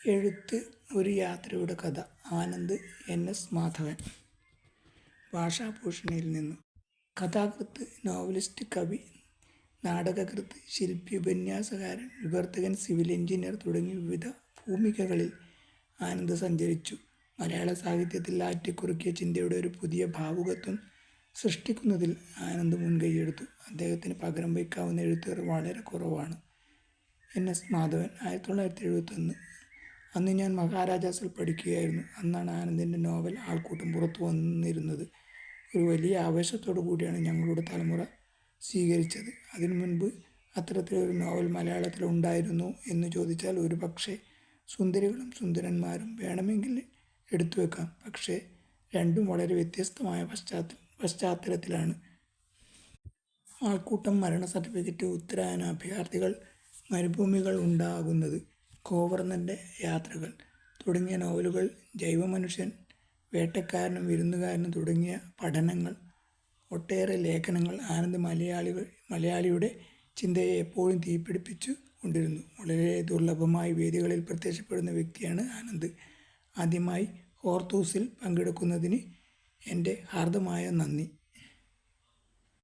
എഴുത്ത് ഒരു യാത്രയുടെ കഥ. ആനന്ദ് NS മാധവൻ. ഭാഷാഭൂഷണിയിൽ നിന്ന്. കഥാകൃത്ത്, നോവലിസ്റ്റ്, കവി, നാടകകൃത്ത്, ശില്പി, ഉപന്യാസകാരൻ, വിവർത്തകൻ, സിവിൽ എഞ്ചിനീയർ തുടങ്ങി വിവിധ ഭൂമികകളിൽ ആനന്ദ് സഞ്ചരിച്ചു. മലയാള സാഹിത്യത്തിൽ ആറ്റിക്കുറുക്കിയ ചിന്തയുടെ ഒരു പുതിയ ഭാവുകത്വം സൃഷ്ടിക്കുന്നതിൽ ആനന്ദ് മുൻകൈയെടുത്തു. അദ്ദേഹത്തിന് പകരം വയ്ക്കാവുന്ന എഴുത്തുകാർ വളരെ കുറവാണ്. NS മാധവൻ. 1971. അന്ന് ഞാൻ മഹാരാജാസിൽ പഠിക്കുകയായിരുന്നു. അന്നാണ് ആനന്ദിൻ്റെ നോവൽ ആൾക്കൂട്ടം പുറത്തു വന്നിരുന്നത്. ഒരു വലിയ ആവേശത്തോടു കൂടിയാണ് ഞങ്ങളുടെ തലമുറ സ്വീകരിച്ചത്. അതിനു മുൻപ് അത്തരത്തിലൊരു നോവൽ മലയാളത്തിൽ ഉണ്ടായിരുന്നോ എന്ന് ചോദിച്ചാൽ ഒരുപക്ഷേ സുന്ദരികളും സുന്ദരന്മാരും വേണമെങ്കിൽ എടുത്തു വെക്കാം. പക്ഷേ രണ്ടും വളരെ വ്യത്യസ്തമായ പശ്ചാത്തലത്തിലാണ്. ആൾക്കൂട്ടം, മരണ സർട്ടിഫിക്കറ്റ്, ഉത്തരായന അഭയാർത്ഥികൾ, മരുഭൂമികൾ ഉണ്ടാകുന്നത്, ഗോവർദ്ധൻ്റെ യാത്രകൾ തുടങ്ങിയ നോവലുകൾ, ജൈവമനുഷ്യൻ, വേട്ടക്കാരനും വിരുന്നുകാരനും തുടങ്ങിയ പഠനങ്ങൾ, ഒട്ടേറെ ലേഖനങ്ങൾ. ആനന്ദ് മലയാളിയുടെ ചിന്തയെ എപ്പോഴും തീപിടിപ്പിച്ചു കൊണ്ടിരുന്നു. വളരെ ദുർലഭമായി വേദികളിൽ പ്രത്യക്ഷപ്പെടുന്ന വ്യക്തിയാണ് ആനന്ദ്. ആദ്യമായി ഹോർത്തൂസിൽ പങ്കെടുക്കുന്നതിന് എൻ്റെ ഹാർദമായ നന്ദി.